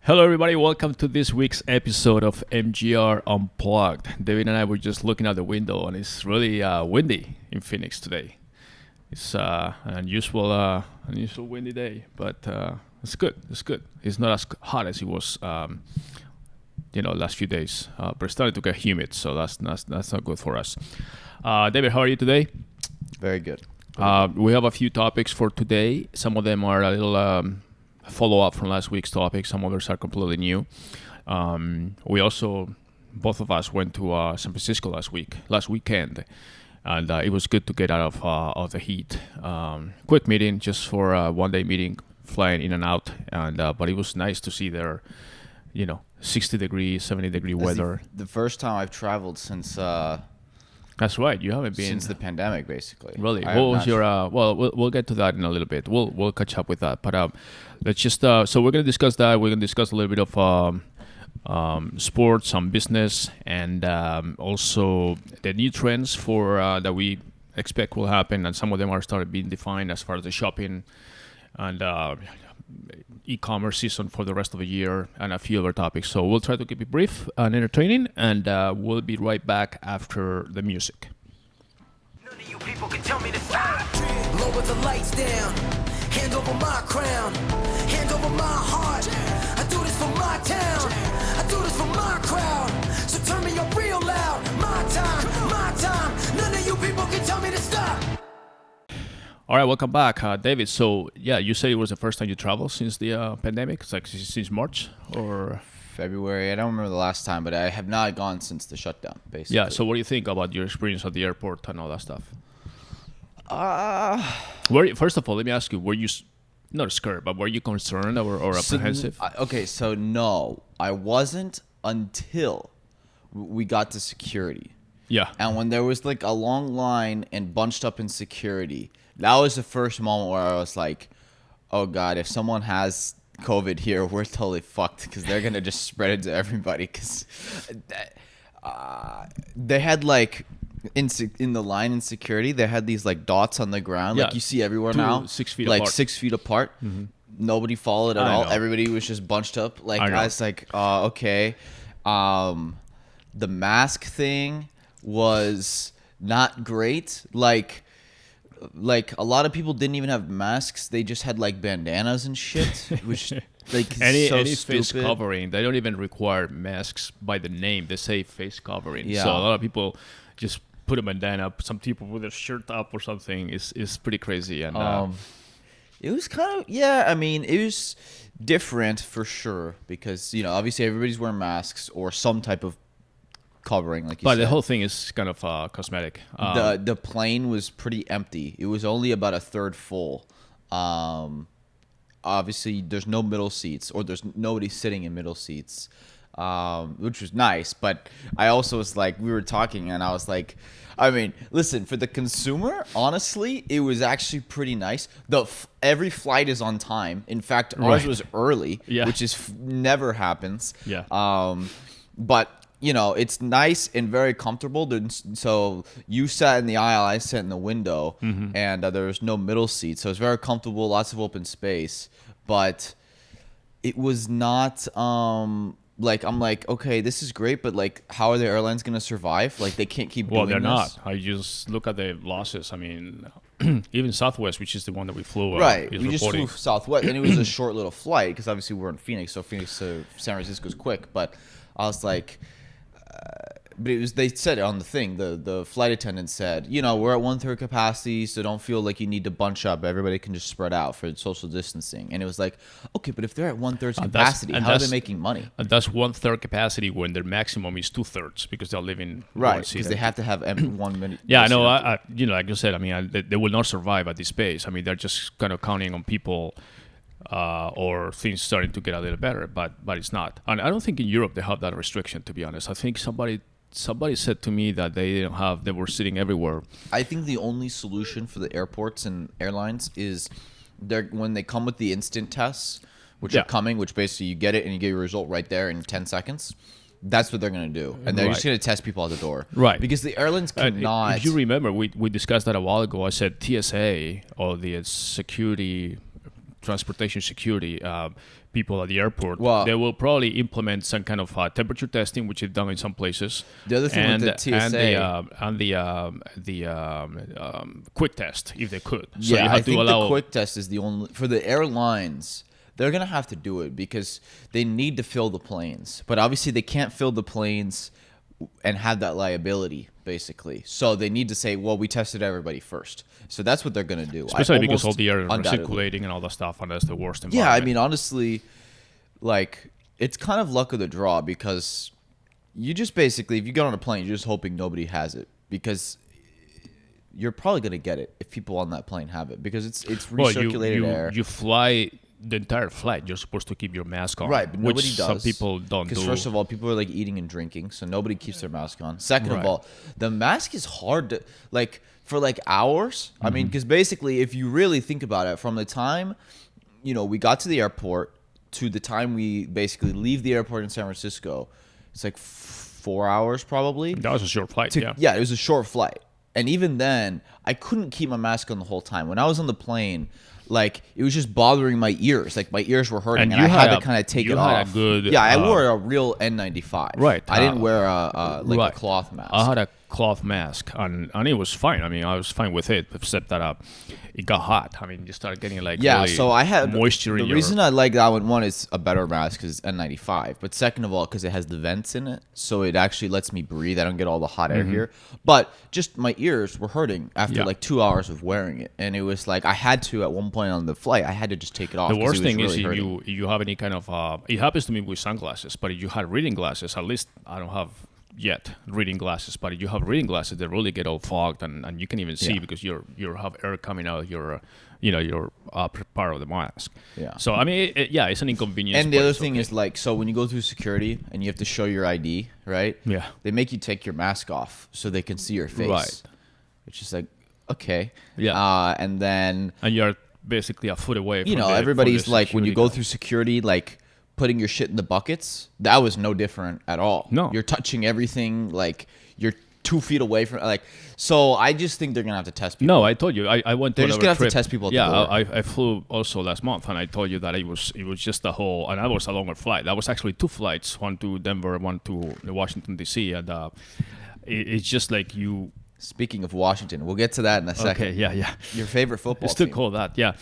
Hello, everybody. Welcome to this week's episode of MGR Unplugged. David and I were just looking out the window, and it's really windy in Phoenix today. It's an unusual windy day, but it's good. It's good. It's not as hot as it was, last few days. But it's starting to get humid, so that's not good for us. David, how are you today? Very good. We have a few topics for today. Some of them are a little follow-up from last week's topic. Some others are completely new. We also, both of us went to San Francisco last weekend, and it was good to get out of the heat. Quick meeting, just for a one-day meeting, flying in and out, and but it was nice to see their, 60-degree, 70-degree weather. The first time I've traveled since That's right. You haven't been since the pandemic, basically. Really? What was your? We'll get to that in a little bit. We'll catch up with that. But let's just. So we're gonna discuss that. We're gonna discuss a little bit of sports, some business, and also the new trends for that we expect will happen, and some of them are started being defined as far as the shopping and e-commerce season for the rest of the year, and a few other topics. So we'll try to keep it brief and entertaining, and we'll be right back after the music. None of you people can tell me to stop. Lower the lights down. Hand over my crown. Hand over my heart. I do this for my town. I do this for my crowd. So turn me up real loud. My time, my time. None of you people can tell me to stop. All right, welcome back, David. So, yeah, you said it was the first time you traveled since the pandemic. It's like since March or February. I don't remember the last time, but I have not gone since the shutdown, basically. Yeah. So, what do you think about your experience at the airport and all that stuff? First of all, let me ask you: were you not scared, but were you concerned or apprehensive? So no, I wasn't until we got to security. Yeah. And when there was like a long line and bunched up in security, that was the first moment where I was like, oh God, if someone has COVID here, we're totally fucked, because they're going to just spread it to everybody. Because they had like, in the line in security, they had these like dots on the ground, like you see everywhere now. 6 feet like apart. 6 feet apart. Mm-hmm. Nobody followed at all. Know. Everybody was just bunched up. Like I was like, okay. The mask thing was not great. Like a lot of people didn't even have masks. They just had like bandanas and shit, which like any stupid. face covering. They don't even require masks by the name. They say face covering. Yeah. So a lot of people just put a bandana up. Some people with their shirt up or something. Is pretty crazy. And it was kind of it was different for sure, because obviously everybody's wearing masks or some type of covering, like you said. But the whole thing is kind of cosmetic. The plane was pretty empty. It was only about a third full. Obviously, there's no middle seats, or there's nobody sitting in middle seats, which was nice. But I also was like, we were talking, and I was like, I mean, listen, for the consumer, honestly, it was actually pretty nice. Every flight is on time. In fact, ours was early, which is never happens. Yeah. But it's nice and very comfortable. So you sat in the aisle, I sat in the window, and there was no middle seat. So it's very comfortable, lots of open space. But it was not like, I'm like, okay, this is great, but like, how are the airlines going to survive? Like, they can't keep doing this. Well, they're not. I just look at the losses. I mean, even Southwest, which is the one that we flew. Right. We just flew Southwest, and it was a short little flight, because obviously we're in Phoenix, so Phoenix to San Francisco is quick. But I was like, but they said it on the thing, the flight attendant said, we're at 1/3 capacity, so don't feel like you need to bunch up. Everybody can just spread out for social distancing. And it was like, okay, but if they're at 1/3 capacity, how are they making money? And that's 1/3 capacity when their maximum is 2/3, because they're living right, because they have to have 1 minute. Yeah, I know. Like you said, I mean, they will not survive at this pace. I mean, they're just kind of counting on people. Or things starting to get a little better, but it's not. And I don't think in Europe they have that restriction, to be honest. I think somebody said to me that they were sitting everywhere. I think the only solution for the airports and airlines is when they come with the instant tests, which are coming, which basically you get it and you get your result right there in 10 seconds. That's what they're going to do. And they're just going to test people at the door. Right. Because the airlines cannot... If you remember, we discussed that a while ago. I said TSA, or the security, transportation security, people at the airport, Well- they will probably implement some kind of temperature testing, which is done in some places. The other thing with the TSA, and the quick test, if they could. So yeah, you have I to think allow the quick test is the only for the airlines. They're gonna have to do it because they need to fill the planes, but obviously they can't fill the planes and have that liability, basically. So they need to say, well, we tested everybody first. So that's what they're gonna do. especially because all almost the air is undoubtedly- recirculating and all that stuff, and that's the worst Yeah, environment. I mean, honestly, like it's kind of luck of the draw because you just basically, if you get on a plane, you're just hoping nobody has it because you're probably gonna get it if people on that plane have it because it's well, recirculated air. you fly the entire flight. You're supposed to keep your mask on, Right, but which nobody does. some people don't do. Because first of all, people are like eating and drinking, so nobody keeps their mask on. Second of Right. all, the mask is hard to like for like hours. I Mm-hmm. mean, because basically, if you really think about it, from the time we got to the airport to the time we basically leave the airport in San Francisco, it's like 4 hours probably. that was a short flight. To- yeah. it was a short flight. And even then, I couldn't keep my mask on the whole time. When I was on the plane, like it was just bothering my ears. Like my ears were hurting, And and you I had had to kind of take you it had a off. good, yeah, I wore a real N95. Right, I didn't wear a right. a cloth mask. I had a cloth mask, and it was fine. I mean, I was fine with it, except that it got hot. I mean, you started getting like Yeah, really so I had moisture The in your. reason I like that one is a better mask because it's N95, but second of all, because it has the vents in it, so it actually lets me breathe. I don't get all the hot air here. But just my ears were hurting after Mm-hmm. Yeah. like 2 hours of wearing it, and it was like I had to at one point on the flight. I had to just take it off. The 'cause worst it was thing is really if hurting. you have any kind of it happens to me with sunglasses, but if you had reading glasses, at least I don't have yet reading glasses, but if you have reading glasses, they really get all fogged, and you can even see Yeah. because you have air coming out of your your part of the mask. Yeah. So I mean, it's an inconvenience. And the but other it's thing okay. is like, so when you go through security and you have to show your ID, right? Yeah. They make you take your mask off so they can see your face. Right. Which is like, okay. Yeah. And then and you're basically a foot away. From everybody's the like, when you security go guard. through security, like putting your shit in the buckets, that was no different at all. No. You're touching everything, like you're 2 feet away from, like, so I just think they're gonna have to test people. No, I told you. I went to They're just another gonna have to trip. test people at the Yeah, door. I flew also last month, and I told you that it was just a whole, and that was a longer flight. That was actually 2 flights, one to Denver, one to Washington D.C. And it's just like you. Speaking of Washington, we'll get to that in a second. Okay, yeah. Your favorite football Still team. call that, yeah.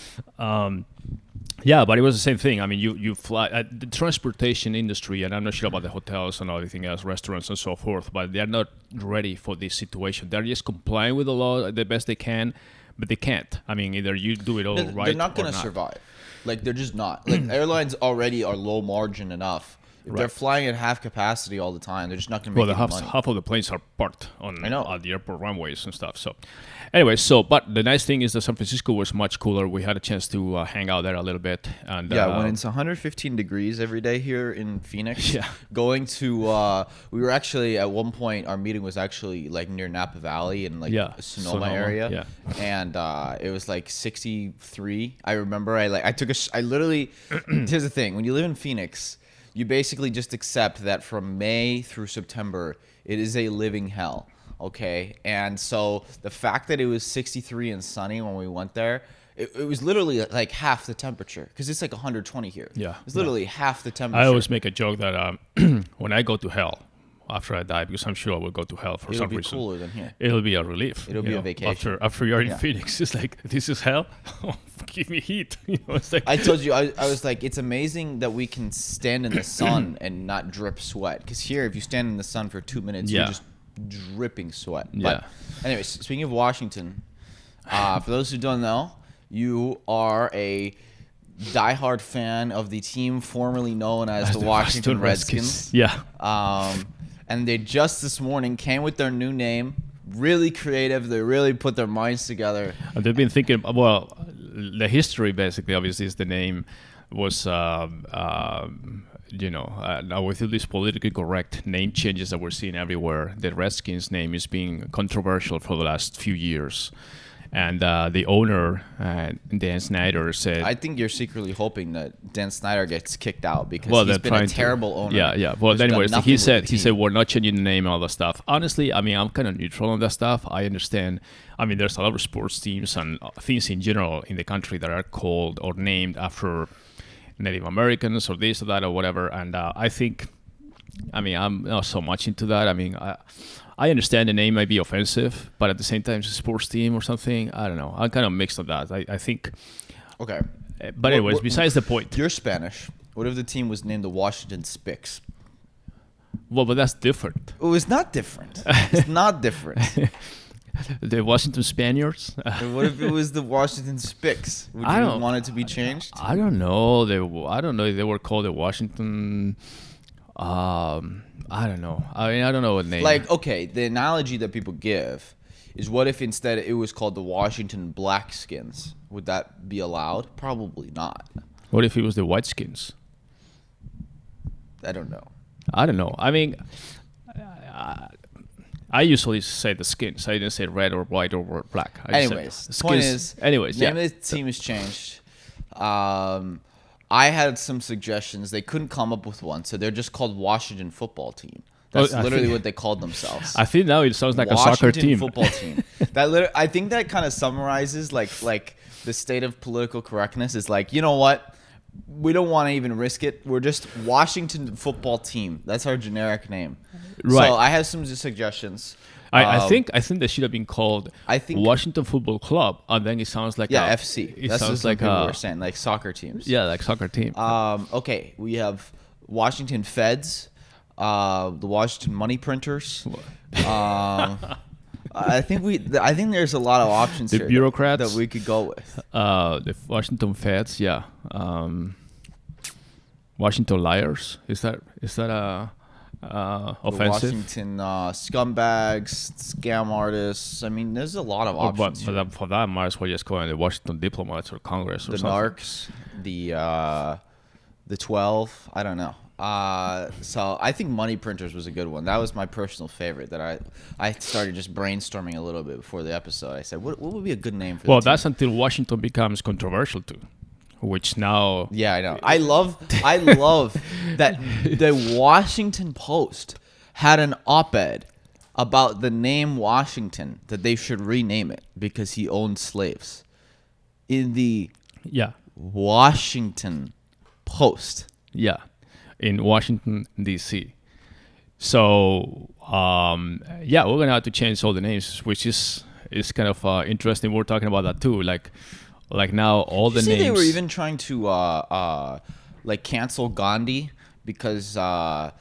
Yeah, but it was the same thing. I mean, you fly the transportation industry, and I'm not sure about the hotels and everything else, restaurants and so forth, but they're not ready for this situation. They're just complying with the law the best they can, but they can't. I mean, either you do it all right. They're not or going to survive. Like, they're just not. Like, airlines already are low margin enough. If they're flying at half capacity all the time, they're just not going to Well, make the any half, money. half of the planes are parked on I know. at the airport runways and stuff. So, anyway, but the nice thing is that San Francisco was much cooler. We had a chance to hang out there a little bit, and Yeah, when it's 115 degrees every day here in Phoenix, Yeah. going to, we were actually, at one point, our meeting was actually, like, near Napa Valley in, like, Yeah, Sonoma Sonoma, area. yeah. And it was, like, 63. I remember I literally, here's the thing. When you live in Phoenix, you basically just accept that from May through September, it is a living hell. Okay. And so the fact that it was 63 and sunny when we went there, it was literally like half the temperature because it's like 120 here. Yeah, It's literally half the temperature. I always make a joke that when I go to hell after I die, because I'm sure I will go to hell for It'll some be reason. cooler than here. It'll be a relief. It'll you be a know, vacation. After you're in Yeah. Phoenix, it's like, this is hell. Give me heat. You know, it's like I told you, I was like, it's amazing that we can stand in the sun and not drip sweat. Because here, if you stand in the sun for 2 minutes, Yeah. you're just dripping sweat. Yeah. But anyways, speaking of Washington, for those who don't know, you are a diehard fan of the team formerly known as the Washington Redskins. Yeah. And they just this morning came with their new name. Really creative. They really put their minds together. And they've been thinking, well, the history basically, obviously, is the name was, now with all these politically correct name changes that we're seeing everywhere, the Redskins name is being controversial for the last few years. And the owner, Dan Snyder, said... I think you're secretly hoping that Dan Snyder gets kicked out because Well, he's they're been a trying to- terrible owner. Yeah. Well, who's done anyways, nothing he with the said team. we're not changing the name and all that stuff. Honestly, I mean, I'm kind of neutral on that stuff. I understand. I mean, there's a lot of sports teams and things in general in the country that are called or named after Native Americans or this or that or whatever. And I think, I mean, I'm not so much into that. I mean, I understand the name might be offensive, but at the same time, it's a sports team or something. I don't know. I'm kind of mixed on that. I think. Okay. But anyways, besides the point. You're Spanish. What if the team was named the Washington Spicks? Well, but that's different. Oh, it's not different. It's not different. The Washington Spaniards. What if it was the Washington Spicks? Would you want it to be changed? I don't know. I don't know if they were called the Washington. I don't know. I mean, I don't know what name. Like, okay, the analogy that people give is, what if instead it was called the Washington Blackskins? Would that be allowed? Probably not. What if it was the Whiteskins? I don't know. I don't know. I mean, I usually say the skins. I didn't say red or white or black. Anyways, the point is, name of the team has changed. I had some suggestions. They couldn't come up with one, so they're just called Washington Football Team. That's literally what they called themselves. I think now it sounds like Washington a soccer team. Football Team. I think that kind of summarizes like the state of political correctness. Is like, you know what? We don't want to even risk it. We're just Washington Football Team. That's our generic name. Right. So I have some suggestions. I think they should have been called Washington Football Club, and then it sounds like FC. It That's sounds like people were saying, like soccer teams. Yeah, like soccer team. Okay, we have Washington Feds, the Washington Money Printers. I think there's a lot of options the here bureaucrats that we could go with. The Washington Feds, yeah. Washington Liars. Is that offensive? The Washington scumbags, scam artists. I mean, there's a lot of options. But for that, might as well just call it the Washington Diplomats or Congress or the something. Narcs, the 12. I don't know. So I think Money Printers was a good one. That was my personal favorite. That I started just brainstorming a little bit before the episode. I said, what would be a good name for? Well, that's until Washington becomes controversial too. Which now, yeah, I know. I love that the Washington Post had an op-ed about the name Washington, that they should rename it because he owned slaves. In the Washington Post. Yeah, in Washington D.C. So we're gonna have to change all the names, which is kind of interesting. We're talking about that too, like now all the names. They were even trying to cancel Gandhi because I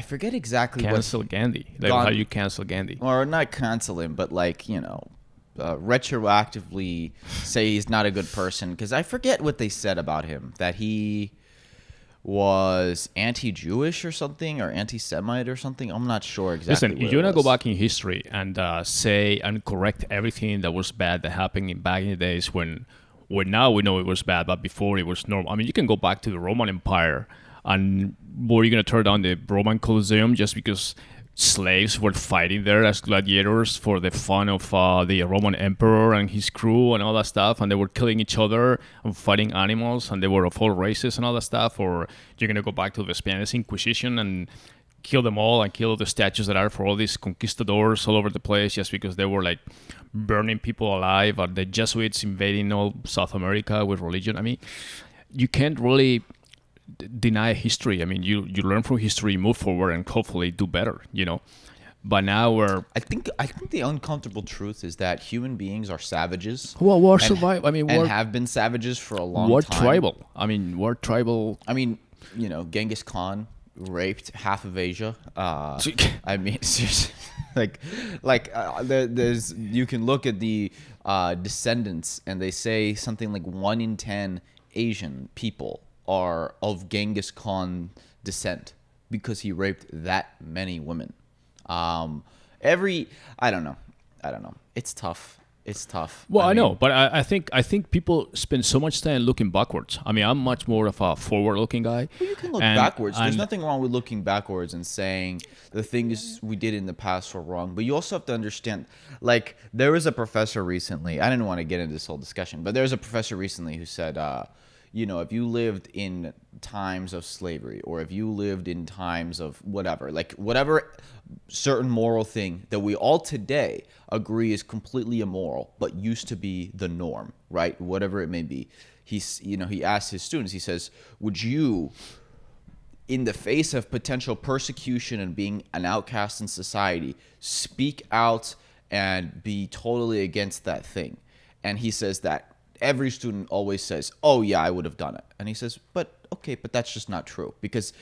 forget exactly cancel Gandhi. Like how you cancel Gandhi? Or not cancel him, but retroactively say he's not a good person, because I forget what they said about him, that he was anti-Jewish or something, or anti-Semite or something. I'm not sure exactly. Listen, if you want to go back in history and say and correct everything that was bad that happened back in the days when now we know it was bad, but before it was normal. I mean, you can go back to the Roman Empire, and were you going to tear down the Roman Colosseum just because slaves were fighting there as gladiators for the fun of the Roman emperor and his crew and all that stuff, and they were killing each other and fighting animals, and they were of all races and all that stuff? Or you're going to go back to the Spanish Inquisition and kill them all and kill the statues that are for all these conquistadors all over the place just because they were like burning people alive, or the Jesuits invading all South America with religion? I mean, you can't really deny history. I mean, you learn from history, move forward, and hopefully do better, But now I think the uncomfortable truth is that human beings are savages. Well, we're survive. I mean, and have been savages for a long time. We're tribal. I mean, we're tribal. I mean, Genghis Khan raped half of Asia. I mean, seriously, there's you can look at the descendants, and they say something like 1 in 10 Asian people are of Genghis Khan descent because he raped that many women. I don't know. It's tough. Well, I know, but I think people spend so much time looking backwards. I mean, I'm much more of a forward-looking guy. Well, you can look backwards. There's nothing wrong with looking backwards and saying the things we did in the past were wrong. But you also have to understand, like, there was a professor recently. I didn't want to get into this whole discussion, but there was a professor recently who said, if you lived in times of slavery, or if you lived in times of whatever, like whatever certain moral thing that we all today agree is completely immoral, but used to be the norm, right? Whatever it may be. He asked his students, he says, would you, in the face of potential persecution and being an outcast in society, speak out and be totally against that thing? And he says that every student always says, oh yeah, I would have done it. And he says, but that's just not true. Because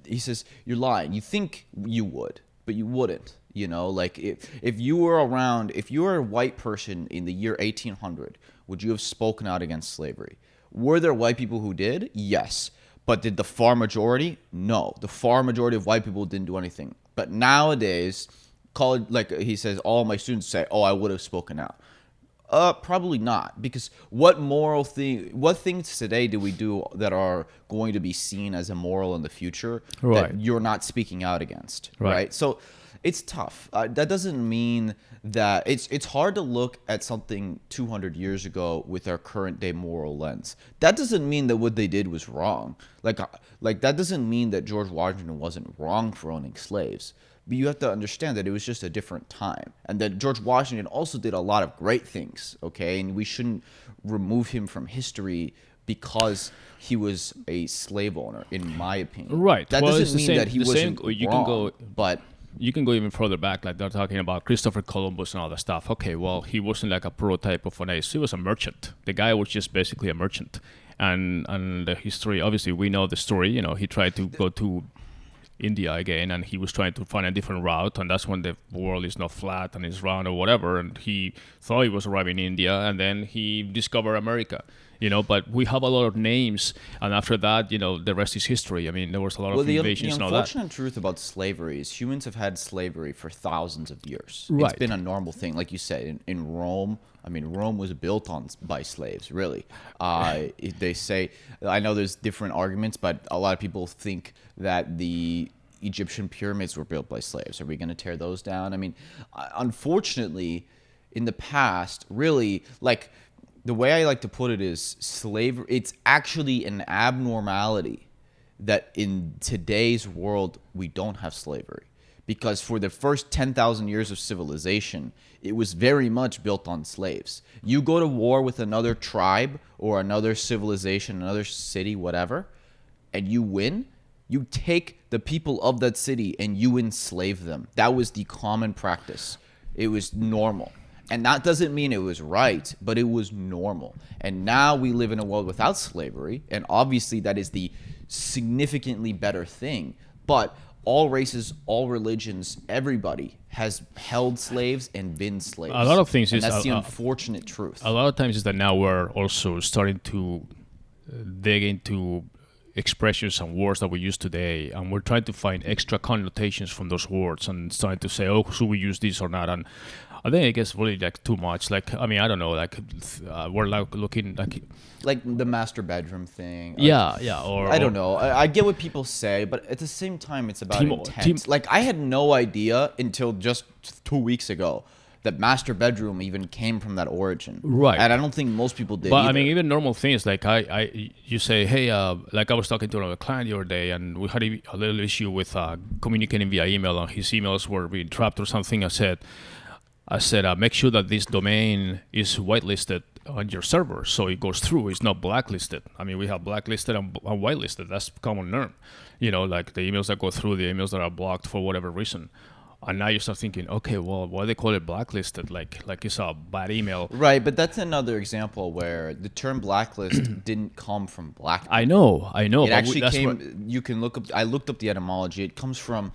he says, you're lying. You think you would, but you wouldn't. Like if you were around, if you were a white person in the year 1800, would you have spoken out against slavery? Were there white people who did? Yes. But did the far majority? No. The far majority of white people didn't do anything. But nowadays, like he says, all my students say, oh, I would have spoken out. Probably not, because what things today do we do that are going to be seen as immoral in the future that you're not speaking out against, right? So it's tough. That doesn't mean that it's hard to look at something 200 years ago with our current day moral lens. That doesn't mean that what they did was wrong. Like that doesn't mean that George Washington wasn't wrong for owning slaves. But you have to understand that it was just a different time, and that George Washington also did a lot of great things, okay? And we shouldn't remove him from history because he was a slave owner, in my opinion. Right. That doesn't mean that he wasn't wrong, but you can go even further back, like they're talking about Christopher Columbus and all that stuff. Okay, well, he wasn't like a prototype of an ace. He was a merchant. The guy was just basically a merchant. And the history, obviously, we know the story. He tried to go to India again, and he was trying to find a different route, and that's when the world is not flat and it's round or whatever, and he thought he was arriving in India, and then he discovered America, but we have a lot of names, and after that, the rest is history. I mean, there was a lot of invasions and all that. The unfortunate truth about slavery is humans have had slavery for thousands of years. Right. It's been a normal thing, like you said, in Rome. I mean, Rome was built by slaves, really. They say, I know there's different arguments, but a lot of people think that the Egyptian pyramids were built by slaves. Are we going to tear those down? I mean, unfortunately, in the past, really, like, the way I like to put it is slavery, it's actually an abnormality that in today's world, we don't have slavery. Because for the first 10,000 years of civilization, it was very much built on slaves. You go to war with another tribe or another civilization, another city, whatever, and you win, you take the people of that city and you enslave them. That was the common practice. It was normal. And that doesn't mean it was right, but it was normal. And now we live in a world without slavery, and obviously that is the significantly better thing. But all races, all religions, everybody has held slaves and been slaves. A lot of things and is that's the unfortunate truth. A lot of times is that now we're also starting to dig into expressions and words that we use today, and we're trying to find extra connotations from those words and starting to say, oh, should we use this or not? And I think it gets really like too much. Like, I mean, I don't know. Like, we're like looking like the master bedroom thing. Yeah. Or I don't know. I get what people say, but at the same time, it's about intent. Like, I had no idea until just 2 weeks ago that master bedroom even came from that origin. Right. And I don't think most people did. But either. I mean, even normal things like you say, hey, like I was talking to another client the other day, and we had a little issue with communicating via email, and his emails were being trapped or something. I said, make sure that this domain is whitelisted on your server so it goes through. It's not blacklisted. I mean, we have blacklisted and whitelisted. That's common norm. Like the emails that go through, the emails that are blocked for whatever reason. And now you start thinking, okay, well, why do they call it blacklisted? Like it's a bad email. Right, but that's another example where the term blacklist didn't come from black people. I know. It actually came. You can look up. I looked up the etymology. It comes from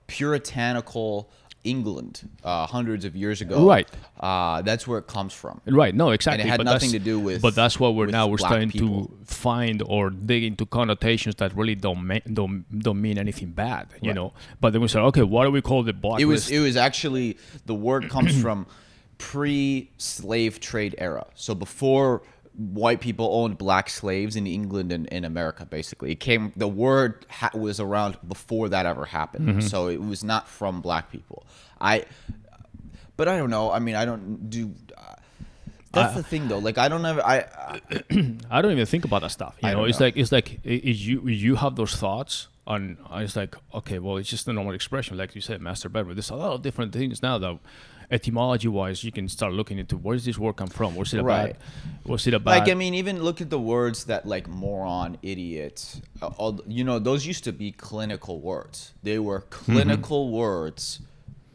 puritanical England hundreds of years ago. Right. That's where it comes from. Right. No, exactly. And it had nothing to do with. But that's what we're starting people. to find or dig into connotations that really don't mean anything bad, you know. But then we said, okay, what do we call the blacklist? It was actually, the word comes from pre-slave trade era. So before white people owned black slaves in England and in America, basically. The word was around before that ever happened. Mm-hmm. So it was not from black people. But I don't know. I mean, I don't do... That's the thing, though. Like, I don't ever. I don't even think about that stuff. You I know, don't it's know. like you have those thoughts, and it's like, okay, well, it's just a normal expression, like you said, masturbate. But there's a lot of different things now that, etymology-wise, you can start looking into where does this word come from? Was it Right. Was it about? Like, I mean, even look at the words that, like, moron, idiot, those used to be clinical words. They were clinical words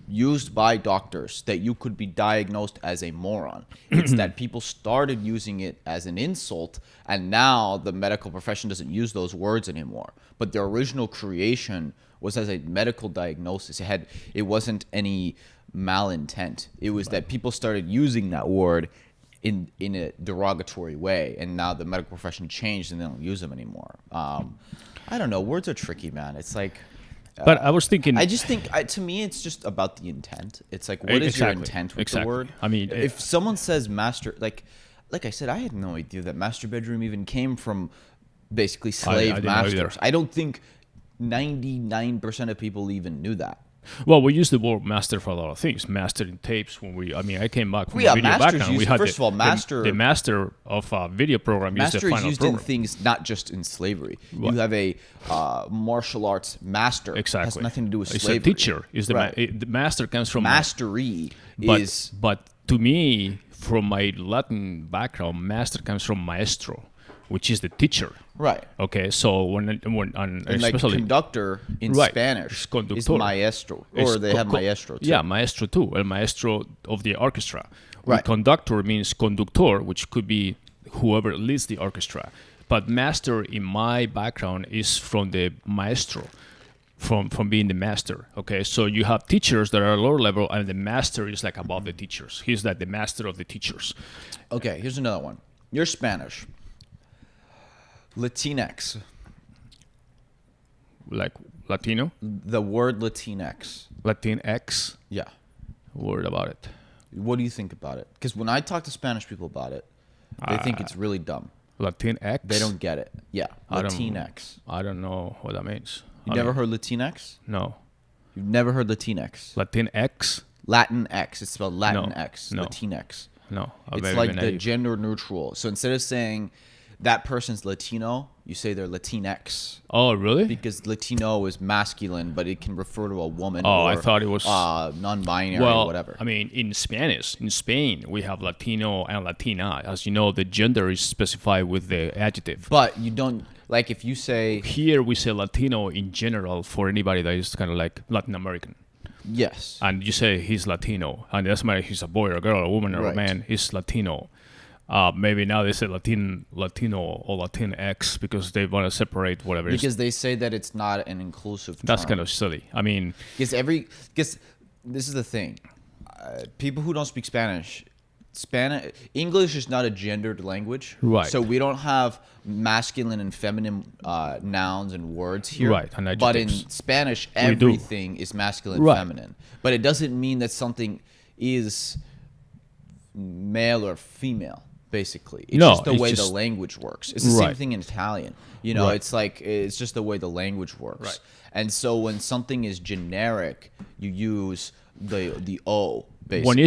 used by doctors that you could be diagnosed as a moron. It's that people started using it as an insult, and now the medical profession doesn't use those words anymore. But the original creation was as a medical diagnosis. It wasn't any malintent. It was that people started using that word in a derogatory way, and now the medical profession changed and they don't use them anymore. I don't know. Words are tricky, man. It's like. But I was thinking. I just think, to me, it's just about the intent. It's like, what is your Exactly. intent with Exactly. the word? I mean, if someone says master, like I said, I had no idea that master bedroom even came from basically slave didn't know either. masters. I don't think 99% of people even knew that. Well, we use the word master for a lot of things. Master in tapes. I came back from Yeah, a video masters background. used- We had first of all, the master of a video program used the Master is final used program. in things not just in slavery. Right. You have a martial arts master. Exactly. Has nothing to do with it's slavery. a teacher. Is the Right. the master comes from Mastery but, is But to me, from my Latin background, master comes from maestro, which is the teacher. right. Okay, so and And like especially conductor in Right. Spanish It's is conductor. maestro, it's or they have co- maestro too. Yeah, maestro too. El maestro of the orchestra. Right. Conductor means conductor, which could be whoever leads the orchestra. But master in my background is from the maestro, from being the master. Okay, so you have teachers that are lower level, and the master is like above the teachers. He's like the master of the teachers. Okay, here's another one. You're Spanish. Latinx. Like Latino, The word Latinx. Latinx. Yeah. Word about it. What do you think about it? Because when I talk to Spanish people about it, they think it's really dumb. Latinx. They don't get it. Yeah, I don't- Latinx. I don't know what that means. You never heard Latinx? No. You've never heard Latinx? Latinx. Latin X. It's spelled Latin No, X. no. Latinx. No. It's like the gender neutral. So instead of saying that person's Latino, you say they're Latinx. Oh, really? Because Latino is masculine, but it can refer to a woman. Oh, or, I thought it was- non-binary Well, or whatever. I mean, in Spanish, in Spain, we have Latino and Latina. As you know, the gender is specified with the adjective. But you don't, like, if you say Here, we say Latino in general for anybody that is kind of like Latin American. yes, And you say he's Latino, and it doesn't matter if he's a boy or a girl, a woman or a Right. man, he's Latino. Maybe now they say Latino or Latinx because they want to separate whatever. because they say that it's not an inclusive term. That's kind of silly. I mean, because this is the thing. People who don't speak Spanish, English is not a gendered language. Right. So we don't have masculine and feminine nouns and words here. Right, and But in adjectives. Spanish, We do. everything is masculine and Right. feminine. But it doesn't mean that something is male or female. Basically, it's No, just the it's way just- the language works. It's the same Right. thing in Italian. You know, Right. it's just the way the language works. Right. And so when something is generic, you use the O. Basically. when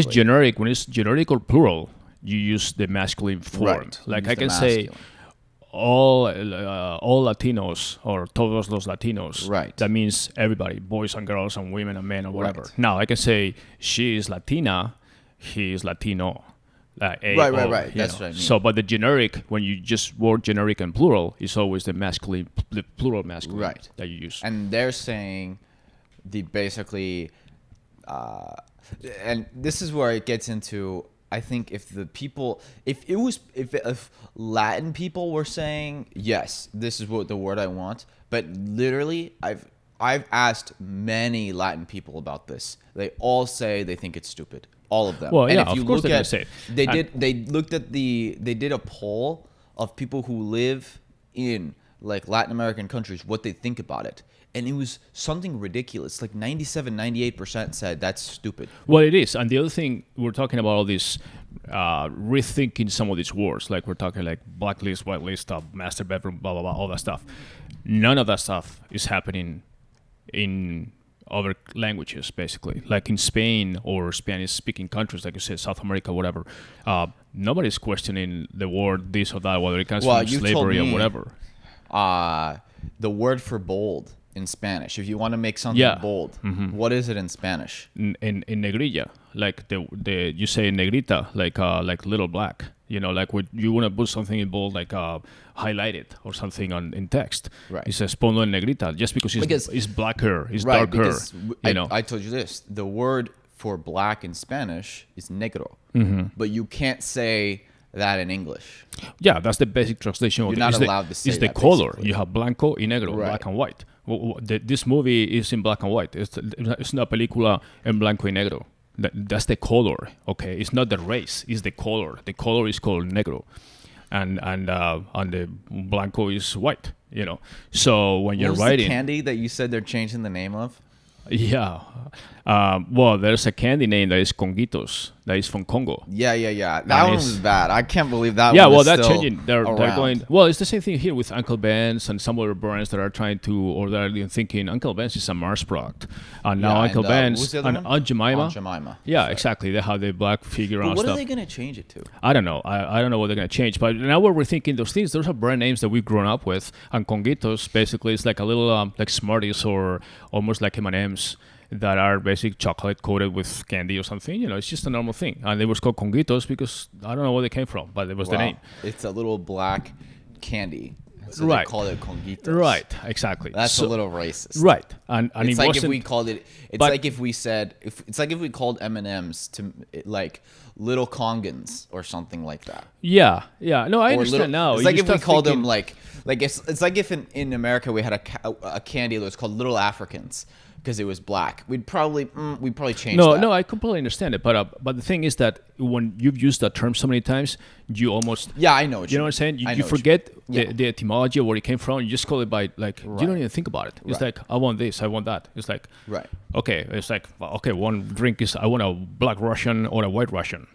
it's generic or plural, you use the masculine form. Right. Like Use I the can say, masculine. all Latinos or todos los Latinos. Right. That means everybody, boys and girls and women and men or whatever. Right. Now I can say she is Latina, he is Latino. Right. you That's know. what I mean. So, but the generic, when you just word generic and plural, is always the masculine, the plural masculine Right. that you use. And they're saying the basically, and this is where it gets into. I think if Latin people were saying yes, this is what the word I want, but literally I've asked many Latin people about this. They all say they think it's stupid. All of them. Well, and yeah, if of you course look they're gonna at, say it. they looked at they did a poll of people who live in like Latin American countries, what they think about it. And it was something ridiculous. Like 98% said that's stupid. Well, it is. And the other thing, we're talking about all this rethinking some of these words. Like we're talking like blacklist, whitelist, master bedroom, blah, blah, blah, all that stuff. None of that stuff is happening in other languages, basically. Like in Spain or Spanish-speaking countries, like you said, South America, whatever. Nobody's questioning the word this or that, whether it comes from slavery or whatever. The word for bold in Spanish. If you want to make something bold, what is it in Spanish? In negrilla, like the you say negrita, like little black. You know, like when you want to put something in bold, like highlighted or something in text. Right. It says ponlo en negrita, just because it's blacker, it's right, darker. You know. I told you this. The word for black in Spanish is negro, but you can't say that in English. Yeah, that's the basic translation. You're not allowed to say it's the that, color. basically. You have blanco y negro, black and white. This movie is in black and white. It's una película en blanco y negro. That's the color, okay? It's not the race. It's the color. The color is called negro, and the blanco is white. You know. So when you're writing, the candy that you said they're changing the name of? Yeah. Well, there's a candy name that is Conguitos, that is from Congo. Yeah. That one was bad. I can't believe that yeah, one well, is that's still changing. They're going. Well, it's the same thing here with Uncle Ben's and some other brands that are trying to, or that are thinking Uncle Ben's is a Mars product. And now Uncle Ben's and Aunt Jemima. Aunt Jemima. Yeah, exactly. They have the black figure on What stuff. are they going to change it to? I don't know. I don't know what they're going to change. But now we're thinking those things. Those are brand names that we've grown up with. And Conguitos, basically, it's like a little like Smarties or almost like M&M's. That are basic chocolate coated with candy or something. You know, it's just a normal thing. And it was called Conguitos because I don't know where they came from, but it was the name. It's a little black candy. So they call it Conguitos. Right, exactly. That's a little racist. Right. And it's it like wasn't, if we called it, like if we said, it's like if we called M&Ms to like little Congans or something like that. Yeah. No, I understand now. It's like if we called them like it's like if in America we had a candy that was called Little Africans. Because it was black, we'd probably change that. No, I completely understand it, but the thing is that when you've used that term so many times, you almost I know what you know what I'm saying. You forget the etymology of where it came from. You just call it by like you don't even think about it. It's like I want this, I want that. It's like okay, it's like okay, one drink is I want a black Russian or a white Russian.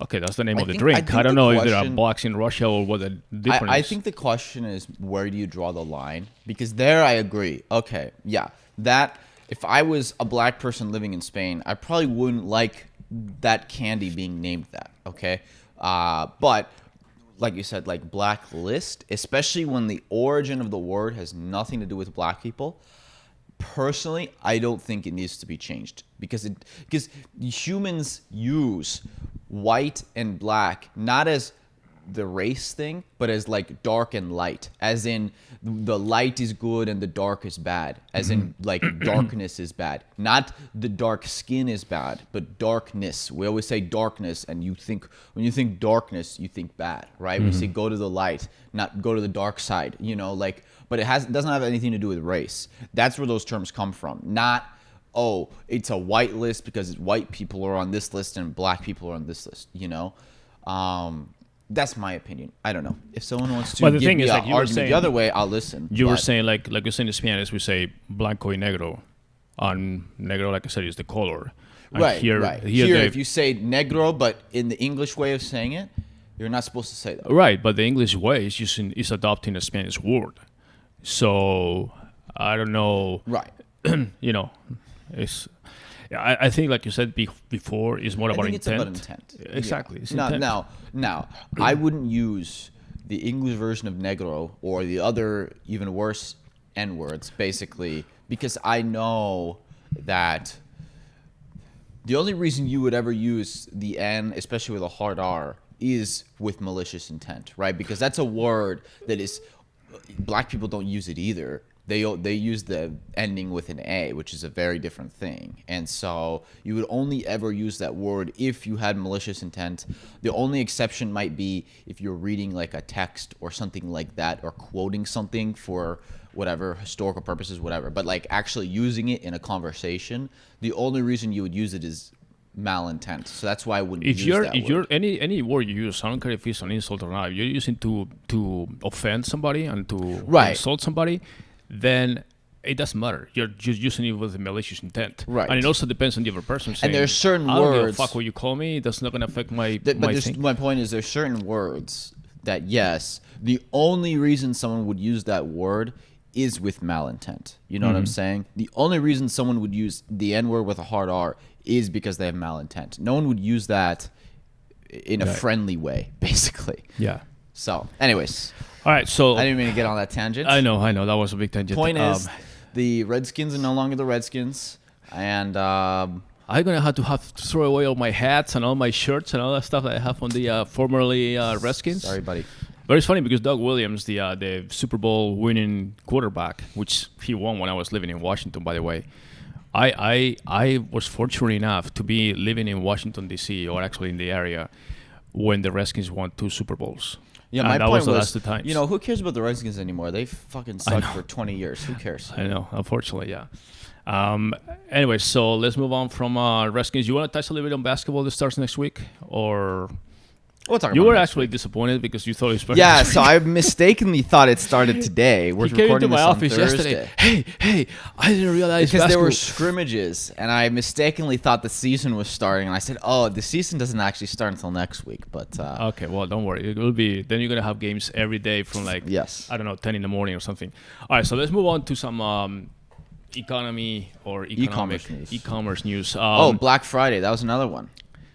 Okay, that's the name of the drink. I don't know if there are blacks in Russia or what the difference is. I think the question is where do you draw the line? Because there I agree. Okay, yeah, that. If I was a black person living in Spain, I probably wouldn't like that candy being named that, okay? But like you said, like blacklist, especially when the origin of the word has nothing to do with black people, personally, I don't think it needs to be changed because humans use white and black not as the race thing, but as like dark and light, as in the light is good and the dark is bad, as in like darkness is bad, not the dark skin is bad, but darkness. We always say darkness, and when you think darkness, you think bad, right? We say go to the light, not go to the dark side, you know, like, but it doesn't have anything to do with race. That's where those terms come from, not it's a white list because white people are on this list and black people are on this list, you know. That's my opinion. I don't know. If someone wants to give me an argument the other way, I'll listen. You were saying, like you're saying in Spanish, we say blanco y negro. On negro, like I said, is the color. And right. Here if you say negro, but in the English way of saying it, you're not supposed to say that. Right, but the English way is adopting a Spanish word. So, I don't know. Right. You know, it's... I think, like you said before, is more about intent. It's about intent. Exactly. Yeah. Now, I wouldn't use the English version of negro or the other, even worse, N words, basically, because I know that the only reason you would ever use the N, especially with a hard R, is with malicious intent, right? Because that's a word that is, black people don't use it either. They use the ending with an A, which is a very different thing. And so you would only ever use that word if you had malicious intent. The only exception might be if you're reading like a text or something like that, or quoting something for whatever, historical purposes, whatever. But like actually using it in a conversation, the only reason you would use it is malintent. So that's why I wouldn't use that word. If you're any word you use, I don't care if it's an insult or not, if you're using to offend somebody and to insult somebody, then it doesn't matter. You're just using it with a malicious intent. Right. And it also depends on the other person saying, and there's certain I words... don't give a fuck what you call me. That's not going to affect my thing. My point is there's certain words that, yes, the only reason someone would use that word is with malintent. You know what I'm saying? The only reason someone would use the N-word with a hard R is because they have malintent. No one would use that in a friendly way, basically. Yeah. So, anyways. All right, so I didn't mean to get on that tangent. I know. That was a big tangent. Point is, the Redskins are no longer the Redskins. And I'm going to have to throw away all my hats and all my shirts and all that stuff that I have on the formerly Redskins. sorry, buddy. But it's funny because Doug Williams, the Super Bowl winning quarterback, which he won when I was living in Washington, by the way. I was fortunate enough to be living in Washington, D.C., or actually in the area, when the Redskins won 2 Super Bowls. Yeah, and my that point was the was, last 2 times. you know, who cares about the Redskins anymore? They fucking sucked for 20 years. Who cares? I know, unfortunately, yeah. Anyway, so let's move on from Redskins. You want to touch a little bit on basketball that starts next week? Or... We'll talk You about were it. actually disappointed because you thought it was Yeah, so I mistakenly thought it started today. We're He came into recording my this on office Thursday. yesterday. Hey, I didn't realize Because there were basketball- scrimmages, and I mistakenly thought the season was starting, and I said, "Oh, the season doesn't actually start until next week." But Okay, well, don't worry. It will be. Then you're gonna have games every day from like Yes. I don't know, 10 in the morning or something. All right, so let's move on to some economy or e-commerce news. Black Friday, that was another one.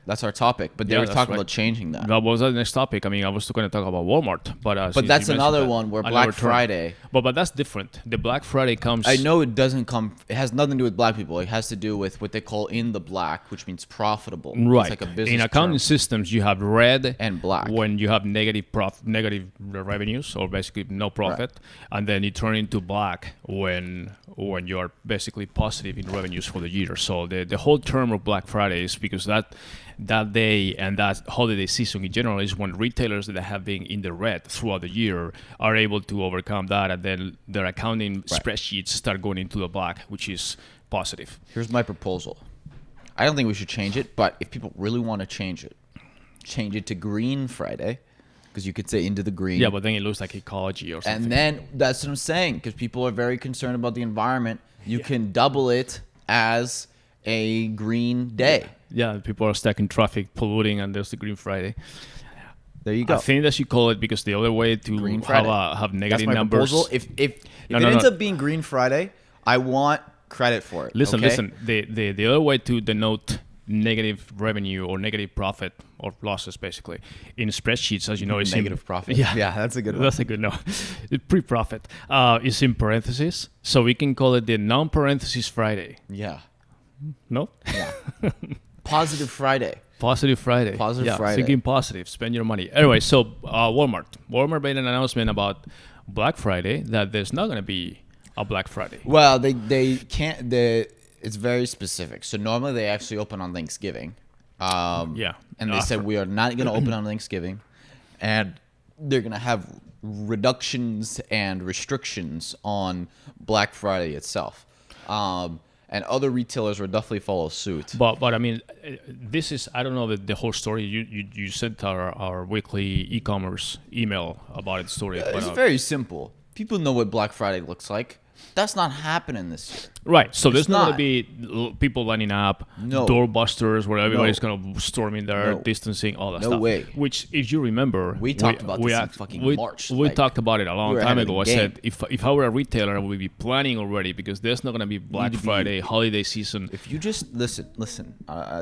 That's our topic, but they Yeah, were that's talking right. about changing that. That was the next topic. I mean, I was going to talk about Walmart, but But since that's you mentioned another that, one where I Black never turned. Friday. But that's different. The Black Friday comes. I know it doesn't come. It has nothing to do with black people. It has to do with what they call in the black, which means profitable. Right. It's like a business In accounting term. systems, you have red And black. when you have negative revenues, or basically no profit, and then you turn into black when you are basically positive in revenues for the year. So the whole term of Black Friday is because that day and that holiday season in general is when retailers that have been in the red throughout the year are able to overcome that, and then their accounting spreadsheets start going into the black, which is positive. Here's my proposal. I don't think we should change it, but if people really want to change it to Green Friday, because you could say into the green. Yeah, but then it looks like ecology or something. And then that's what I'm saying, because people are very concerned about the environment. You can double it as a green day. Yeah, people are stuck in traffic, polluting, and there's the Green Friday. There you go. I think that you call it because the other way to Green Friday. have That's negative my numbers. proposal. If it No, ends up being Green Friday, I want credit for it. Listen. okay? The other way to denote negative revenue or negative profit or losses, basically, in spreadsheets, as you know, is Negative in, profit. Yeah, that's a good one. That's a good no. Pre-profit is in parentheses, so we can call it the non-parentheses Friday. Yeah. No, Yeah. Positive Friday. Positive Friday. Positive Friday. Thinking positive. Spend your money. Anyway, so Walmart made an announcement about Black Friday that there's not going to be a Black Friday. Well, they can't. It's very specific. So normally they actually open on Thanksgiving. Yeah. And they said we are not going to open on Thanksgiving, and they're going to have reductions and restrictions on Black Friday itself. And other retailers will definitely follow suit. But I mean, this is, I don't know the whole story. You sent our weekly e-commerce email about the story. It's very simple. People know what Black Friday looks like. That's not happening this year. Right. So there's It's not not. going to be people lining up, No. doorbusters, where everybody's No. going to storm in there, No. distancing, all that No stuff. way. Which, if you remember, We talked about this in fucking March. We Like, talked about it a long we were time ahead of ago. I the said if I were a retailer, I would be planning already because there's not going to be Black to be- Friday, holiday season. If you just listen,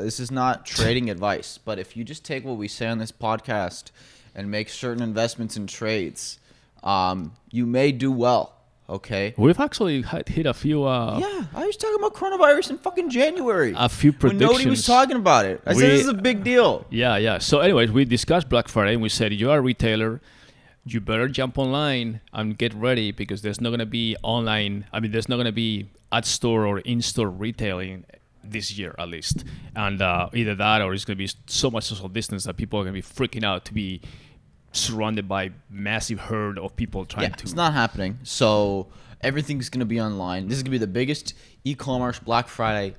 this is not trading advice, but if you just take what we say on this podcast and make certain investments in trades, you may do well. Okay. We've actually hit a few. Yeah, I was talking about coronavirus in fucking January. A few when nobody was predictions. talking about it. I said this is a big deal. Yeah. So, anyways, we discussed Black Friday and we said, you are a retailer, you better jump online and get ready because there's not going to be online. I mean, there's not going to be at store or in-store retailing this year, at least. And either that or it's going to be so much social distance that people are going to be freaking out to be surrounded by massive herd of people trying to. It's not happening. So everything's going to be online. This is going to be the biggest e-commerce Black Friday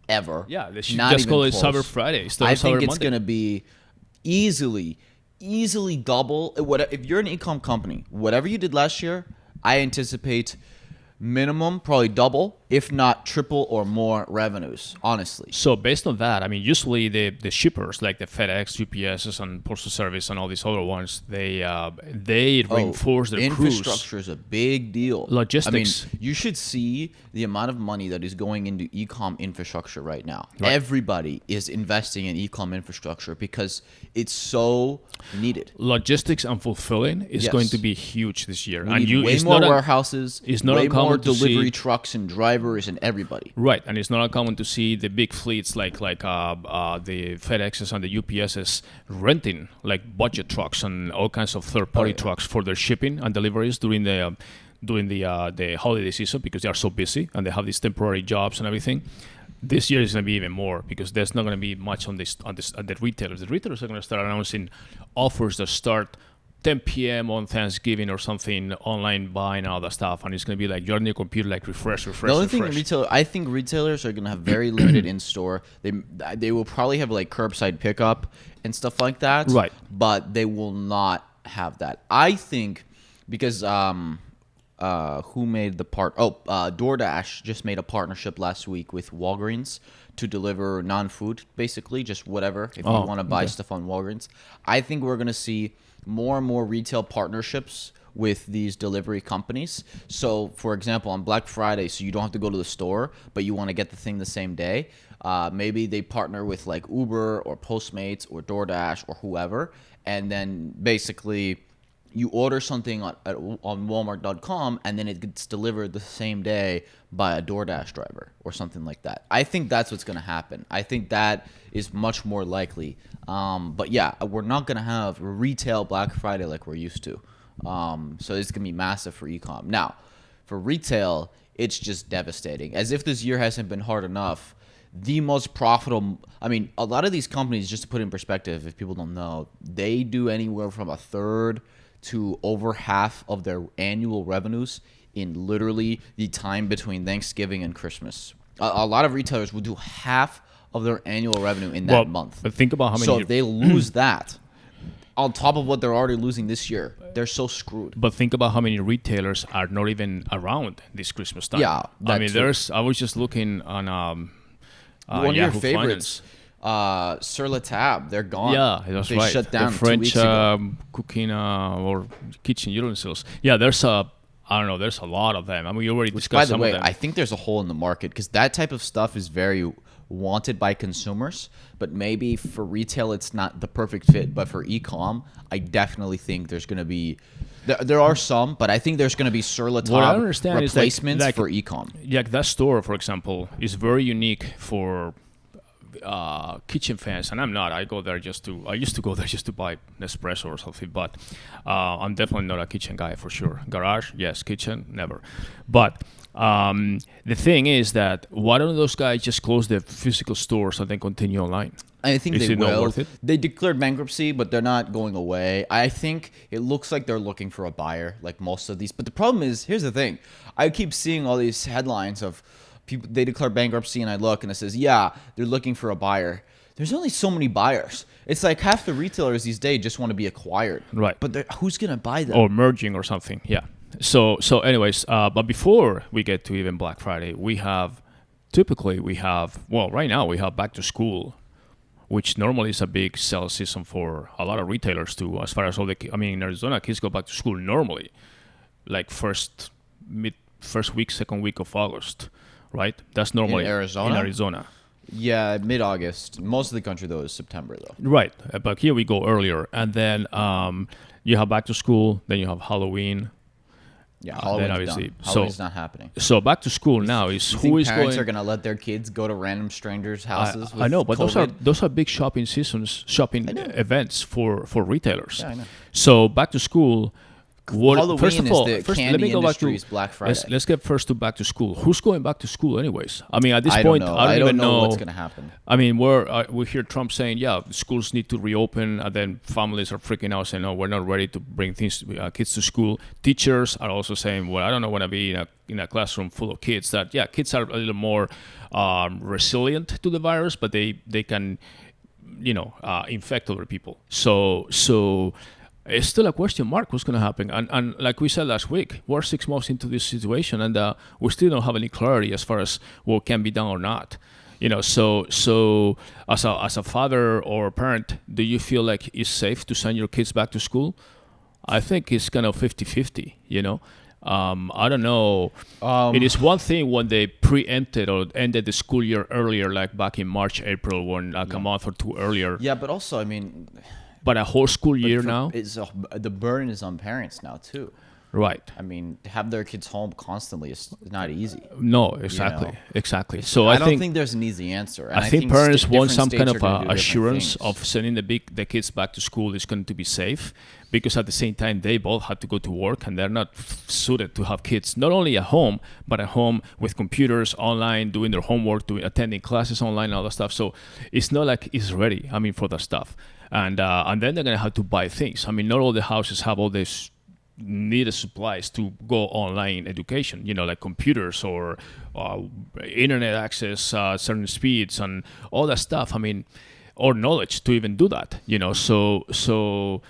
ever. Yeah, they should Not just call even it close. Cyber Friday instead I of Cyber think it's Monday. going to be easily double. If you're an e-com company, whatever you did last year, I anticipate minimum, probably double, if not triple or more revenues, honestly. So based on that, I mean, usually the shippers like the FedEx, UPSs, and Postal Service and all these other ones, they reinforce their crews. Infrastructure is a big deal. Logistics. I mean, you should see the amount of money that is going into e-com infrastructure right now. Right. Everybody is investing in e-com infrastructure because it's so needed. Logistics and fulfilling is Yes. going to be huge this year. We need way more warehouses, it's not way uncommon more to see- delivery trucks and drivers and everybody. Right, and it's not uncommon to see the big fleets like the FedExes and the UPSs renting like budget trucks and all kinds of third-party trucks for their shipping and deliveries during the holiday season because they are so busy and they have these temporary jobs and everything. This year is going to be even more because there's not going to be much on the retailers. The retailers are going to start announcing offers that start 10 p.m. on Thanksgiving or something, online buying and all that stuff, and it's going to be like you're on your computer, like refresh. The only thing I think retailers are going to have very limited in store. They will probably have like curbside pickup and stuff like that. Right. But they will not have that. I think because who made the part? DoorDash just made a partnership last week with Walgreens to deliver non-food, basically just whatever. If you want to buy stuff on Walgreens, I think we're going to see more and more retail partnerships with these delivery companies. So, for example, on Black Friday, so you don't have to go to the store, but you want to get the thing the same day. Maybe they partner with like Uber or Postmates or DoorDash or whoever, and then basically you order something on Walmart.com, and then it gets delivered the same day by a DoorDash driver or something like that. I think that's what's going to happen. I think that is much more likely. But yeah, we're not going to have retail Black Friday like we're used to. So it's going to be massive for e-com. Now, for retail, it's just devastating. As if this year hasn't been hard enough. The most profitable, I mean, a lot of these companies, just to put in perspective, if people don't know, they do anywhere from a third to over half of their annual revenues in literally the time between Thanksgiving and Christmas. A lot of retailers will do half of their annual revenue in that month. But think about how many. So if they lose that, on top of what they're already losing this year, they're so screwed. But think about how many retailers are not even around this Christmas time. Yeah, I mean, I was just looking on one of your Yahoo favorites, Finance. Sur La Table, they're gone. Yeah, that's they right. shut down the French 2 weeks ago. cooking or kitchen utensils. Yeah, there's a lot of them. I mean, we already discussed By the some way, of them. I think there's a hole in the market because that type of stuff is very wanted by consumers, but maybe for retail it's not the perfect fit. But for e-com, I definitely think there's going to be there are some, but I think there's going to be Sur La What I Table understand is replacements like for e-com. Yeah, that store, for example, is very unique for kitchen fans, and I'm not. I used to go there just to buy Nespresso or something, but I'm definitely not a kitchen guy for sure. Garage, yes. Kitchen, never. But the thing is that why don't those guys just close their physical stores and then continue online? I think Is they it not will. worth it? They declared bankruptcy, but they're not going away. I think it looks like they're looking for a buyer, like most of these. But the problem is, here's the thing. I keep seeing all these headlines of people, they declare bankruptcy, and I look, and it says, yeah, they're looking for a buyer. There's only so many buyers. It's like half the retailers these days just want to be acquired. Right. But who's going to buy them? Or merging or something, yeah. So anyways, but before we get to even Black Friday, right now we have back to school, which normally is a big sales season for a lot of retailers too. As far as in Arizona, kids go back to school normally, like first week, second week of August, right? That's normally In Arizona? In Arizona. Yeah, mid-August. Most of the country, though, is September, though. Right, but here we go earlier, and then you have back to school, then you have Halloween. Yeah, Then Halloween's obviously, done. Halloween's not happening. So back to school now is You who think is parents going. are gonna let their kids go to random strangers' houses? I know, but COVID? those are big shopping seasons, events for retailers. Yeah, I know. So back to school. Halloween First of is all, the let candy me go back to industry's Black Friday. Let's get first to back to school. Who's going back to school anyways? I mean, at this I point, don't know. I don't even know what's gonna happen. I mean, we hear Trump saying, yeah, schools need to reopen, and then families are freaking out saying, no, we're not ready to bring kids to school. Teachers are also saying, well, I don't want to be in a classroom full of kids. Kids are a little more resilient to the virus, but they can, infect other people. So it's still a question mark what's going to happen. And like we said last week, we're 6 months into this situation, and we still don't have any clarity as far as what can be done or not. So as a father or a parent, do you feel like it's safe to send your kids back to school? I think it's kind of 50-50, I don't know. It is one thing when they preempted or ended the school year earlier, like back in March, April, when like a month or two earlier. Yeah, but also, I mean... But a whole school year now? The burden is on parents now, too. Right. I mean, to have their kids home constantly is not easy. No, exactly. So I don't think there's an easy answer. And I think parents want some kind of different assurance things. of sending the kids back to school is going to be safe, because at the same time they both have to go to work, and they're not suited to have kids not only at home but at home with computers, online, doing their homework, attending classes online, all that stuff. So it's not like it's ready. I mean, for that stuff, and then they're gonna have to buy things. I mean, not all the houses have all this needed supplies to go online education, like computers or internet access, certain speeds and all that stuff. I mean, or knowledge to even do that, so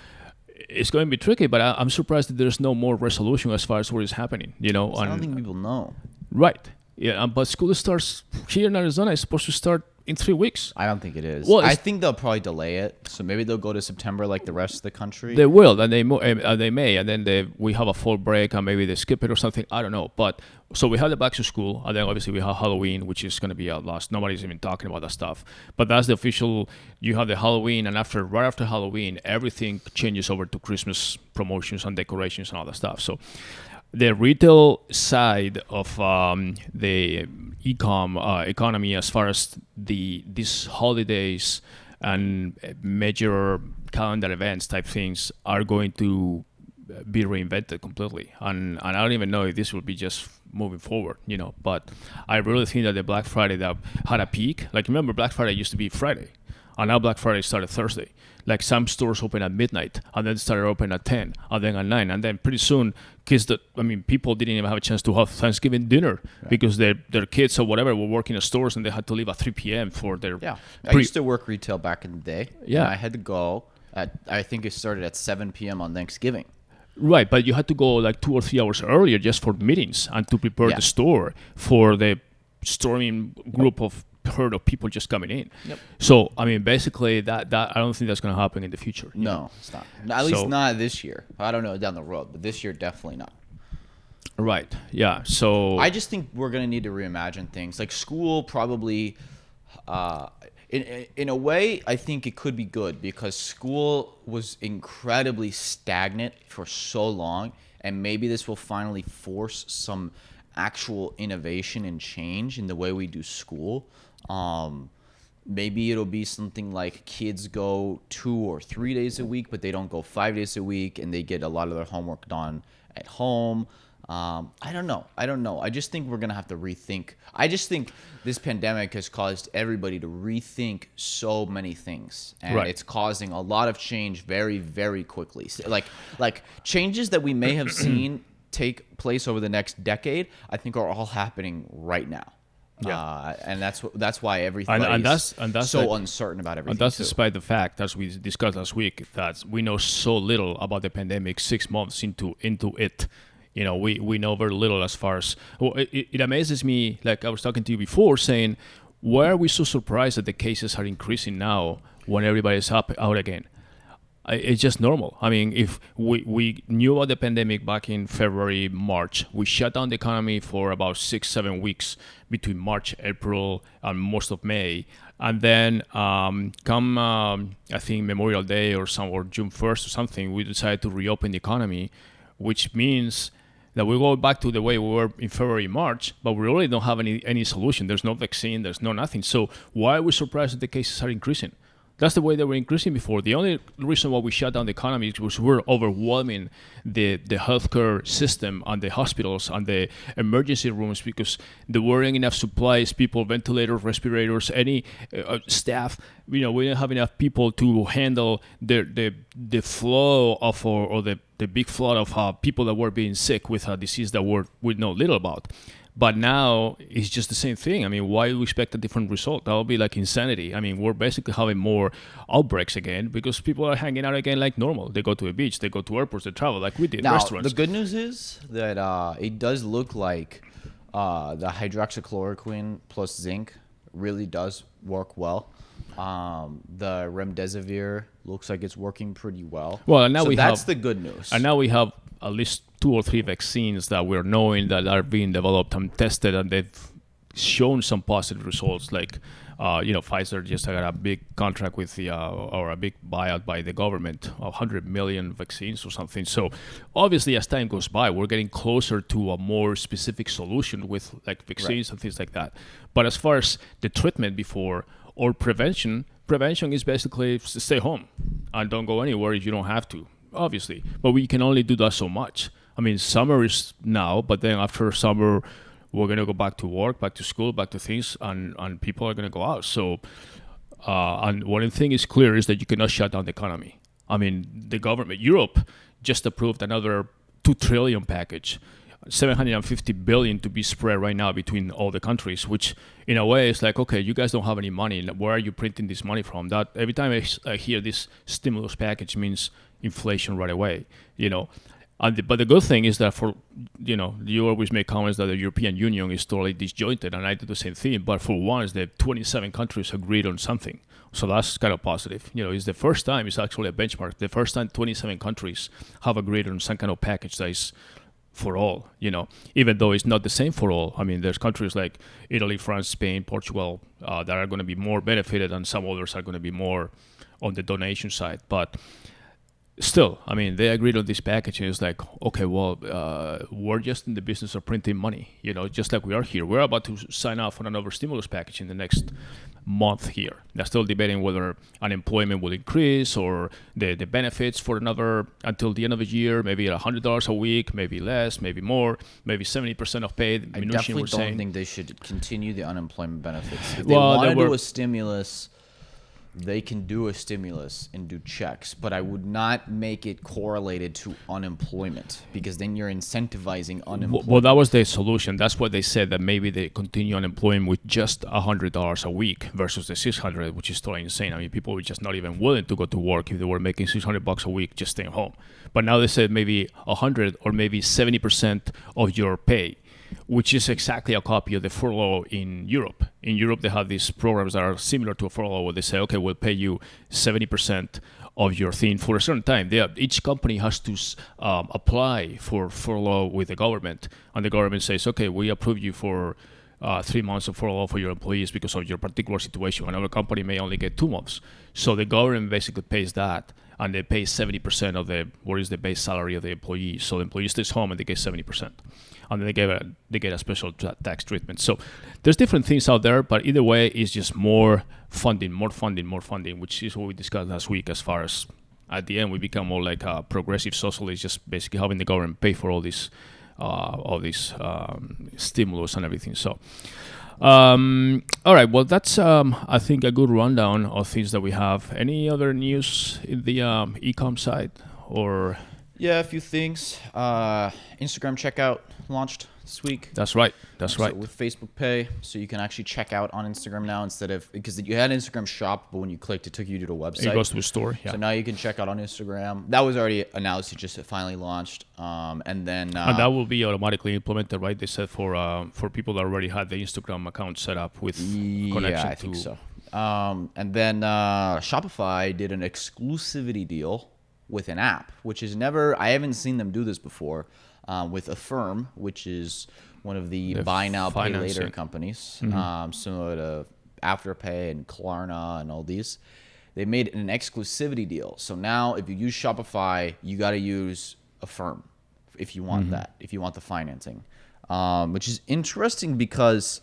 it's going to be tricky, but I'm surprised that there's no more resolution as far as what is happening, I don't think people know. Right. Yeah, but school starts here in Arizona. It's supposed to start in 3 weeks. I don't think it is. Well, I think they'll probably delay it. So maybe they'll go to September like the rest of the country. They will, and they may, and then we have a fall break, and maybe they skip it or something. I don't know. But so we have the back to school, and then obviously we have Halloween, which is going to be a loss. Nobody's even talking about that stuff. But that's the official. You have the Halloween, and right after Halloween, everything changes over to Christmas promotions and decorations and all that stuff. So the retail side of the economy, as far as these holidays and major calendar events type things, are going to be reinvented completely. And I don't even know if this will be just moving forward, But I really think that the Black Friday that had a peak, like remember Black Friday used to be Friday, and now Black Friday started Thursday. Like some stores open at midnight, and then started open at 10, and then at 9, and then pretty soon people didn't even have a chance to have Thanksgiving dinner because their kids or whatever were working in stores, and they had to leave at 3 p.m. for their I used to work retail back in the day. Yeah, and I had to go I think it started at 7 p.m. on Thanksgiving. Right, but you had to go like 2 or 3 hours earlier just for meetings and to prepare the store for the storming group of herd of people just coming in. Yep. So I mean, basically that I don't think that's going to happen in the future. No, it's not. At least not this year. I don't know down the road, but this year definitely not. Right. Yeah. So I just think we're going to need to reimagine things. Like school probably in a way, I think it could be good because school was incredibly stagnant for so long, and maybe this will finally force some actual innovation and change in the way we do school. Maybe it'll be something like kids go 2 or 3 days a week, but they don't go 5 days a week, and they get a lot of their homework done at home. I don't know. I just think we're going to have to rethink. I just think this pandemic has caused everybody to rethink so many things. And it's causing a lot of change very, very quickly. So like changes that we may have seen take place over the next decade, I think are all happening right now. Yeah. And that's why everybody's so uncertain about everything. And that's despite the fact, as we discussed last week, that we know so little about the pandemic 6 months into it. We know very little as far as... Well, it amazes me, like I was talking to you before, saying, why are we so surprised that the cases are increasing now when everybody's out again? It's just normal. I mean, if we knew about the pandemic back in February, March, we shut down the economy for about 6-7 weeks between March, April, and most of May. And then come, I think, Memorial Day or June 1st or something, we decided to reopen the economy, which means that we go back to the way we were in February, March, but we really don't have any solution. There's no vaccine, there's no nothing. So why are we surprised that the cases are increasing? That's the way they were increasing before. The only reason why we shut down the economy is because we're overwhelming the healthcare system and the hospitals and the emergency rooms because there weren't enough supplies, people, ventilators, respirators, any staff. We didn't have enough people to handle the flow of or the big flood of people that were being sick with a disease that we know little about. But now it's just the same thing. I mean, why do we expect a different result? That would be like insanity. I mean, we're basically having more outbreaks again because people are hanging out again like normal. They go to a beach, they go to airports, they travel like we did. Now, Restaurants. the good news is that it does look like the hydroxychloroquine plus zinc really does work well. The remdesivir looks like it's working pretty well. Well, and now so that's the good news. And now we have at least 2 or 3 vaccines that we're knowing that are being developed and tested, and they've shown some positive results. Like, Pfizer just got a big contract with or a big buyout by the government, 100 million vaccines or something. So obviously, as time goes by, we're getting closer to a more specific solution with like vaccines and things like that. But as far as the treatment before or prevention is basically stay home and don't go anywhere if you don't have to, obviously. But we can only do that so much. I mean, summer is now, but then after summer, we're going to go back to work, back to school, back to things, and people are going to go out. So, and one thing is clear is that you cannot shut down the economy. I mean, the government, Europe just approved another 2 trillion package, 750 billion to be spread right now between all the countries, which in a way is like, okay, you guys don't have any money. Where are you printing this money from? That every time I hear this stimulus package means inflation right away, but the good thing is that you always make comments that the European Union is totally disjointed, and I do the same thing. But for once, the 27 countries agreed on something. So that's kind of positive. It's the first time, it's actually a benchmark. The first time 27 countries have agreed on some kind of package that is for all, even though it's not the same for all. I mean, there's countries like Italy, France, Spain, Portugal that are going to be more benefited, and some others are going to be more on the donation side. But still, I mean, they agreed on this package, and it's like, okay, well, we're just in the business of printing money, just like we are here. We're about to sign off on another stimulus package in the next month here. They're still debating whether unemployment will increase or the benefits for another until the end of the year, maybe $100 a week, maybe less, maybe more, maybe 70% of pay. I definitely don't think they should continue the unemployment benefits. If they want to do a stimulus, they can do a stimulus and do checks, but I would not make it correlated to unemployment, because then you're incentivizing unemployment. Well, that was the solution. That's what they said, that maybe they continue unemployment with just $100 a week versus the $600, which is totally insane. I mean, people were just not even willing to go to work if they were making $600 a week just staying home. But now they said maybe 100 or maybe 70% of your pay, which is exactly a copy of the furlough in Europe. In Europe, they have these programs that are similar to a furlough, where they say, okay, we'll pay you 70% of your thing for a certain time. Each company has to apply for furlough with the government, and the government says, okay, we approve you for 3 months of furlough for your employees because of your particular situation. Another company may only get 2 months. So the government basically pays that, and they pay 70% of what is the base salary of the employee. So the employee stays home and they get 70%. And then they get a special tax treatment. So there's different things out there, but either way, it's just more funding, which is what we discussed last week. As far as at the end, we become more like a progressive socialist, just basically having the government pay for all these stimulus and everything. So, all right. Well, that's I think a good rundown of things that we have. Any other news in the e-com side or? Yeah, a few things. Instagram checkout launched this week. That's right. Right. With Facebook Pay, so you can actually check out on Instagram now instead of, because you had Instagram Shop, but when you clicked, it took you to the website. It goes to a store. Yeah. So now you can check out on Instagram. That was already announced. It just finally launched, and then and that will be automatically implemented, right? They said for people that already had the Instagram account set up with connection. Yeah, I think so. And then Shopify did an exclusivity deal with an app, which is I haven't seen them do this before, with Affirm, which is one of the buy now, pay later companies, similar to Afterpay and Klarna and all these. They made an exclusivity deal. So now if you use Shopify, you got to use Affirm if you want that, if you want the financing, which is interesting because,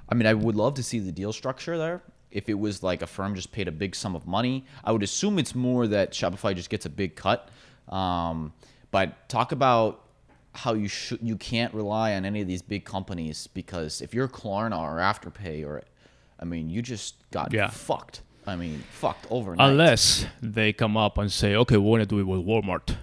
I mean, I would love to see the deal structure there. If it was like a firm just paid a big sum of money, I would assume it's more that Shopify just gets a big cut. But talk about how you can't rely on any of these big companies, because if you're Klarna or Afterpay you just got fucked. I mean, fucked overnight. Unless they come up and say, okay, we want to do it with Walmart.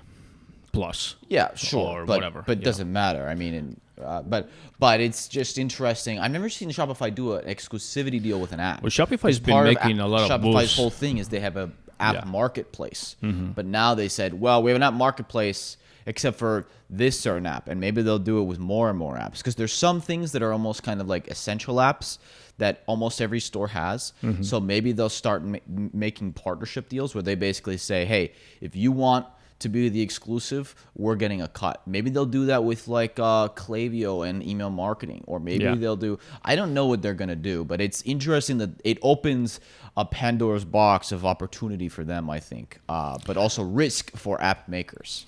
plus. Yeah, sure, or but whatever. but it Yeah. doesn't matter. I mean, but it's just interesting. I've never seen Shopify do an exclusivity deal with an app. Well, Shopify's 'Cause been part of making a lot of Shopify's moves. whole thing is they have a app Yeah. Mm-hmm. marketplace, but now they said, well, we have an app marketplace except for this certain app, and maybe they'll do it with more and more apps because there's some things that are almost kind of like essential apps that almost every store has. Mm-hmm. So maybe they'll start making partnership deals where they basically say, hey, if you want to be the exclusive, we're getting a cut. Maybe they'll do that with like Klaviyo and email marketing, or maybe Yeah. they'll do, I don't know what they're going to do, but it's interesting that it opens a Pandora's box of opportunity for them, I think, but also risk for app makers.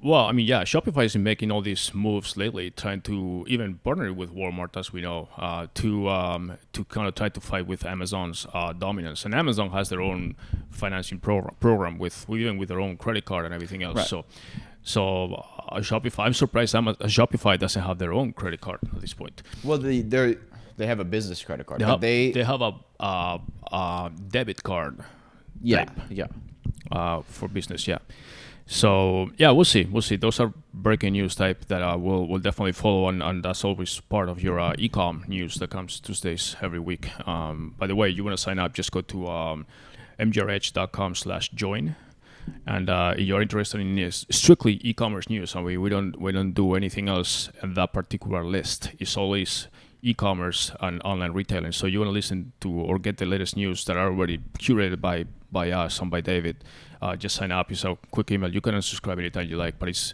Well, I mean, yeah, Shopify is making all these moves lately, trying to even partner with Walmart, as we know, to kind of try to fight with Amazon's dominance. And Amazon has their own financing program with even with their own credit card and everything else. Right. So Shopify, I'm surprised Shopify doesn't have their own credit card at this point. Well, they have a business credit card. They but have a debit card. yeah, type. yeah. For business, yeah. So yeah, we'll see. Those are breaking news type that we'll definitely follow on, and that's always part of your e-com news that comes Tuesdays every week. By the way, you want to sign up? Just go to mgrh.com/join, and if you're interested in strictly e-commerce news, and we don't do anything else in that particular list. It's always e-commerce and online retailing. So you want to listen to or get the latest news that are already curated by us and by David. Just sign up. It's a quick email. You can unsubscribe anytime you like, but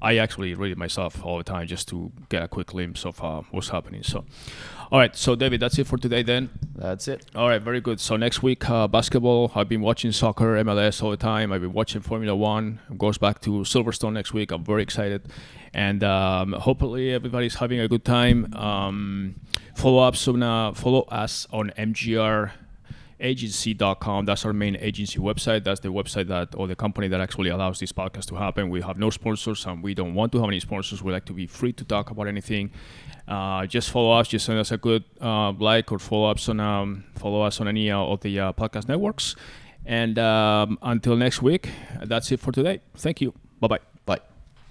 I actually read it myself all the time just to get a quick glimpse of what's happening. So, all right. So, David, that's it for today then. That's it. All right. Very good. So next week, basketball. I've been watching soccer, MLS all the time. I've been watching Formula One. It goes back to Silverstone next week. I'm very excited. And hopefully everybody's having a good time. Follow us on MGR agency.com. That's our main agency website. That's the website that, or the company that actually allows this podcast to happen. We have no sponsors and we don't want to have any sponsors. We like to be free to talk about anything. Just follow us. Just send us a good like or follow us on any of the podcast networks. And until next week, that's it for today. Thank you. Bye-bye.